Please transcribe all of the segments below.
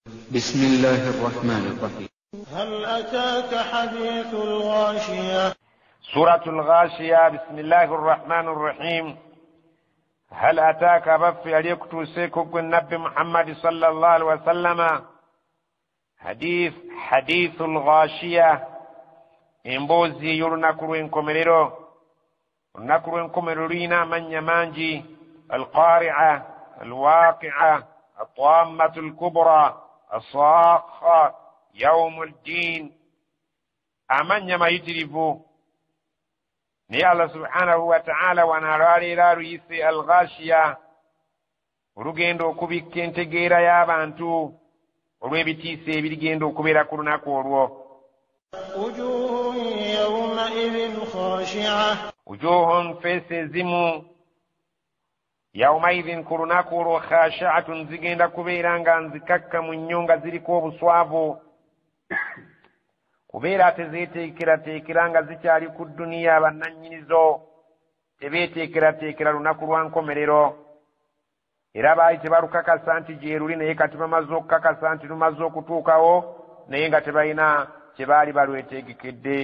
بسم الله الرحمن الرحيم. هل أتاك حديث الغاشية؟ سورة الغاشية. بسم الله الرحمن الرحيم. هل أتاك بف عليك توسيكك النبي محمد صلى الله عليه وسلم حديث الغاشية إمبوزي يرنكرو إنكمرو لنا من يمانجي القارعة الواقعة الطامة الكبرى الصاخة يوم الدين أمن يما يترفو ني الله سبحانه وتعالى ونراري رارو يسي الغاشية urugendo kubikkentegeera y'abantu olw'ebitiisa ebirigenda okubeera ku lunaku olwo. wujuhun feesi ezimu yaumaidhin ku lunaku olwo khashi'atun zigenda kubeera nga nzikakka mu nnyo nga ziriko obuswavu kubeera tezeeteekerateekera nga zikyali ku dduniya bannannyinizo tebeeteekerateekera lunaku lwa nkomerero era baali tebalukakasa nti gyeruli naye kati bamaze okukakasa nti lumaze okutuukawo naye nga tebalina kye baali balwetegekedde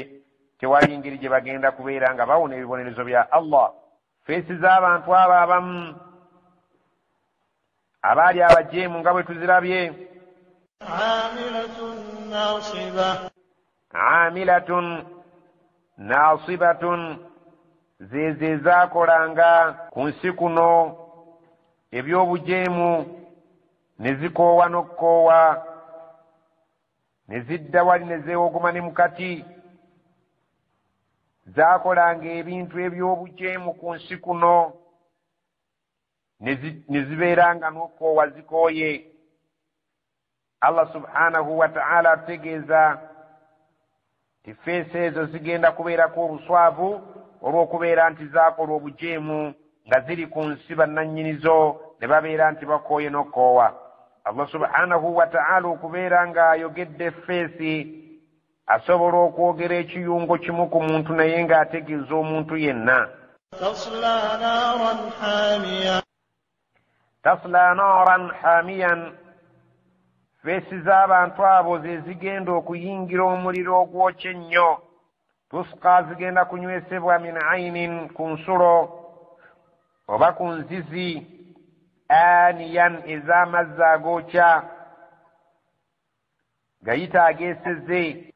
tewali ngeri gye bagenda kubeera nga bawona ebibonerezo bya Allah. feesi z'abantu abo abamu abaali abajeemu nga bwe tuzirabye amilatun nasibatun zeze zaakolanga ku nsi kuno ebyobujeemu ne zikoowa n'okukoowa ne zidda wali ne zeewogoma ne mukati zaakolanga ebintu ebyobujeemu ku nsi kuno ne zibeeranga n'okukoowa zikooye. Allah subhanahu wa ta'ala ategeeza ti feesi ezo zigenda kubeerako obuswavu olw'okubeera nti zaakola obujeemu nga ziri ku nsi bannannyinizo ne babeera nti bakooye n'okukoowa. Allah subhanahu wa ta'ala okubeera ng'ayogedde feesi asobola okwogera ekiyungo kimu ku muntu naye ng'ategeeza omuntu yenna. tasla naran hamiyan feesi z'abantu abo ze zigenda okuyingira omuliro ogwokya ennyo. tusqa zigenda kunywesebwa min ainin ku nsulo oba ku nzizi aniyan ez'amazzi agookya gayita ageeseze.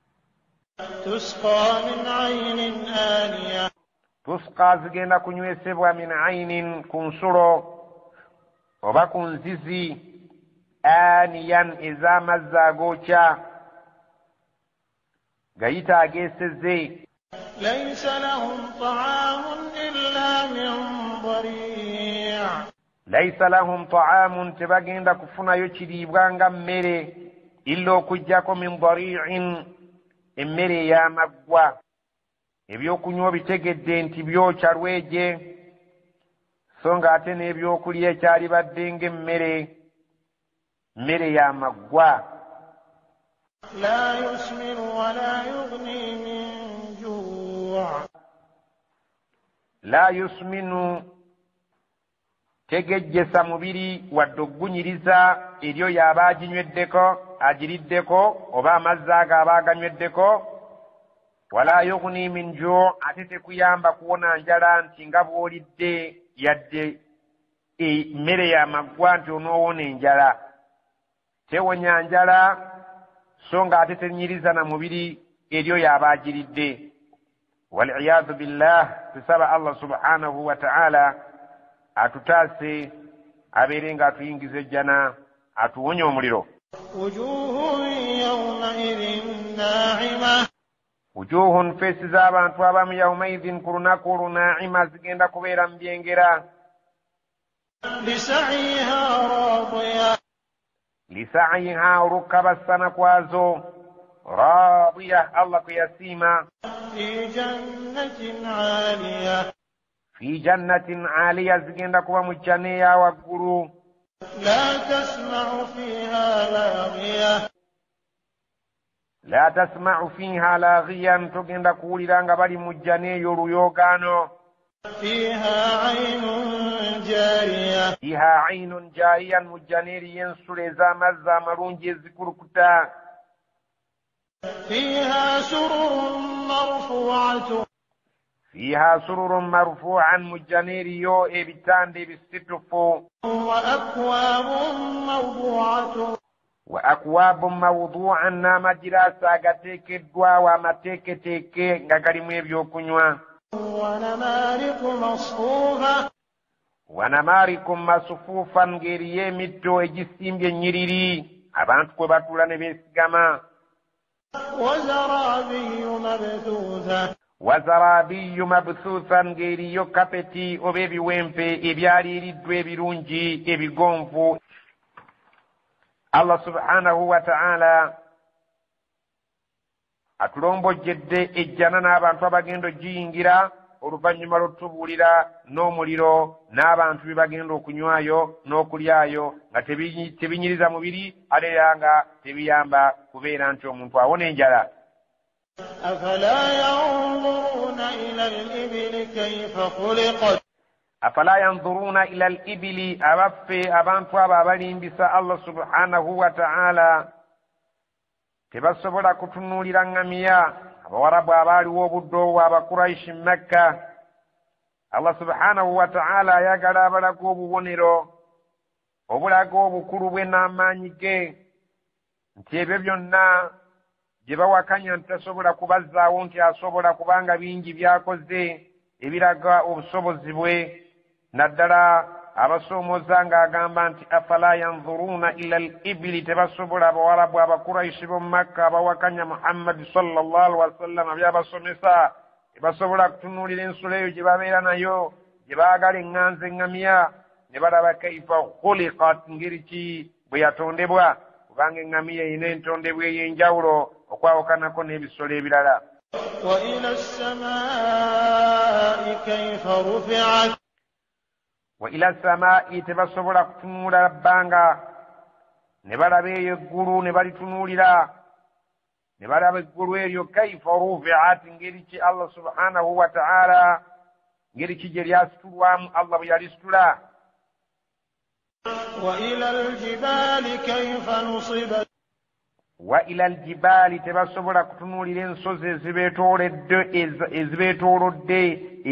tusqa zigenda kunywesebwa min ainin ku nsulo oba ku nzizi aniyan ez'amazzi agookya gayita ageeseze. laysa lahum ta'amun illa min ضريع. laysa lahum ta'amun tebagenda kufunayo kiriibwa nga mmere illa okuggyako min dari'in emmere ey'amaggwa. ebyokunywa bitegedde nti byokya lweje so nga ate n'ebyokulya ekyali badde ng'emmere y'amaggwa. la yusminu wa la yughni min ju'. la yusminu tegejjesa mubiri wadde oggunyiriza eryo y'aba agiriddeko oba amazzi ago aba aganyweddeko. wala yughni min ju' ate tekuyamba kuwona njala nti nga bw'olidde yadde emmere y'amaggwa nti onoowona enjala. tewonya njala so nga ate tenyiriza na mubiri eryo y'aba agiridde. wal'iyadhu billah. tusaba Allah subhanahu wa ta'ala atutaase abeere nga atuyingiza ejjana atuwonye omuliro. wujuhun feesi z'abantu abamu yaumaidhin ku lunaku olwo naa'ima zigenda kubeera mu byengera. lisaiha olw'okukabasana kwazo raadiya Allah kwe yasiima. fi jannatin aliya zigenda kuba mu jjana eya waggulu. la tasma'u fiha laghiyan togenda kuwulira nga bali mu jjana eyo oluyoogaano. فيها عين جارية فيها عين جارية مجانيري ينسل زامزا مرونجي زكركتا فيها سرر مرفوعة فيها سرر مرفوعا مجانيري يو إبتان دي بالستفو وأكواب موضوعة وأكواب موضوعا نام جراسا غتيك الدوا ومتيك تيك غاكريمي بيو كنوا ونمارق مصفوفة ونمارق مصفوفا غيري ميتو اجسيم بنيريري abantu kwe batula ne beesigama wazarabiyu mabthuthan ng'eriyo kapeti oba ebiwempe ebyaliiriddwa ebirungi ebigonvu. Allah subhanahu wa ta'ala atulombojjedde ejjana n'abantu abagenda ogiyingira oluvannyuma lw'otubuulira n'omuliro n'abantu bye bagenda okunywayo n'okulyayo nga tebinyiriza mubiri ate era nga tebiyamba kubeera nti omuntu awona enjala. afala yanzuruna ila al-ibili abaffe abantu abo abalimbisa Allah subhanahu wa ta'ala tebasobola kutunuulira ngamiya abawarabu abaaliwo obudde obwo abakuraishi Makka. Allah subhanahu wa ta'ala ayagala abalaga obubonero obulaga obukulu bwe n'amaanyi ge nti ebyo byonna gye bawakanya nti tasobola kubazzaawo nti asobola kubanga bingi byakoze ebiraga obusobozi bwe. naddala abasoomooza ng'agamba nti afala yanzuruna ila al-ibili tebasobola abawarabu abakuraishi b'omu Makka abawakanya Muhammad sallallahu alaihi wasallam byabasomesa tebasobola kutunuulira ensolo eyo gye babeera nayo gye baagala eŋŋanza eŋŋamiya ne balaba kaifa khuliqat ngeri ki bwe yatondebwa kubanga eŋŋamiya erina entondebwa ey'enjawulo okwawukanako n'ebisolo ebirala. wa ila as-samaa'i kayfa rufi'at wa ila samaa'i tebasobola kutunuulira bbanga ne balaba eyo eggulu ne balitunuulira ne balaba eggulu eryo kaifa rufi'at ngeri ki Allah subhanahu wa ta'ala ngeri ki gye lyasitulwamu Allah bwe yalisitula. wa ila al-jibaali kayfa nusibat wa ila al-jibaali tebasobola kutunuulira ensozi ezibeetoolodde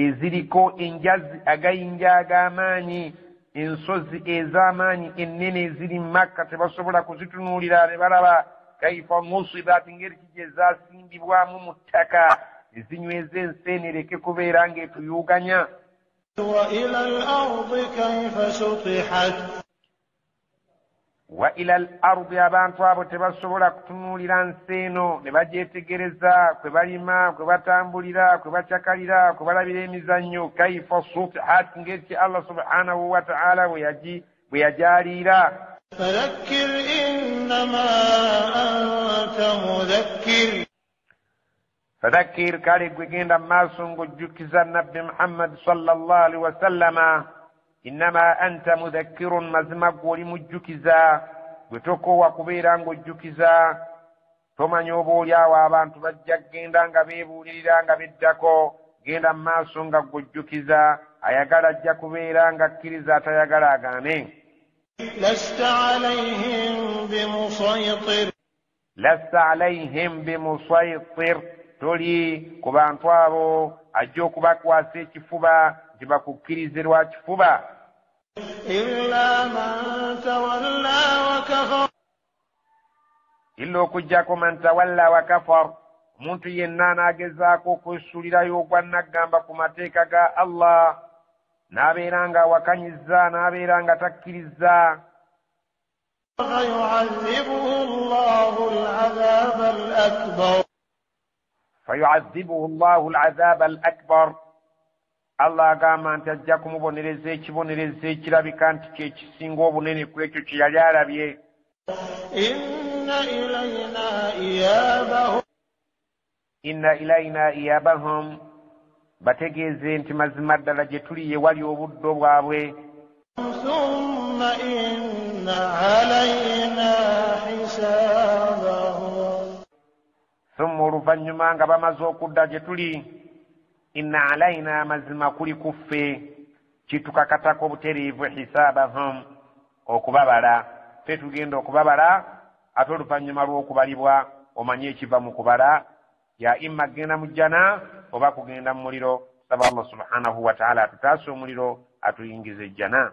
eziriko enjazi agayinja ag'amaanyi ensozi ez'amaanyi ennene eziri Makka tebasobola kuzitunuulira ne balaba kaifa nusibat ngeri ki gye zaasimbibwamu mu ttaka ezinyweza enseene ereke kubeera ng'etuyuuganya. wa ila al-ardi kayfa sutihat wa ila al-ardi abantu abo tebasobola kutunuulira nsi eno ne bagyetegereza kwe balima kwe batambulira kwe bacakalira kwe balabira emizannyo kaifa sutihat ngeri ki Allah subhanahu wa ta'ala bwe yajaaliira. fadhakkir innama anta mudhakkir fadhakkir kale gwe genda mu maaso ng'ojjukiza nabbi Muhammad sallallahu alaihi wasallama innama anta mudhakkirun mazima gwe oli mujjukiza gwe tokoowa kubeera ng'ojjukiza tomanya oba oli awo abantu bajja kgenda nga beebuulirira nga beddako genda mu maaso nga gw'ojjukiza ayagala ajja kubeera nga akkiriza atayagala agaane. lasta alayhim bimusaytir toli ku bantu abo ajja okubakwasa ekifuba nti bakukkirize lwa kifuba. illa man tawalla wa kafar illa okujjako man tawalla wa kafar omuntu yenna n'agezaako okwesuulirayo ogwannagamba ku mateeka ga Allah n'abeera nga awakanyizza n'abeera nga takkiriza. fayu'adhibuhu Allahu al-'adhaaba al-akbar Allah agamba nti ajja kumubonereza ekibonerezo ekirabika nti kyekisinga obunene ku ekyo kye yali alabye. inna ilayna iyabahum bategeeze nti mazima ddala gye tuli ye wali obuddo bwabwe. thumma inna alayna hisaabahum thumma oluvannyuma nga bamaze okudda gye tuli inna alaina mazima kuli kuffe kitukakatako butereevu hisabahum okubabala fe tugenda okubabala ate oluvannyuma lw'okubalibwa omanye ekiva mu kubala ya imma genda mu jjana oba kugenda mu muliro saba Allah subhanahu wa ta'ala atutaase omuliro atuyingize ejjana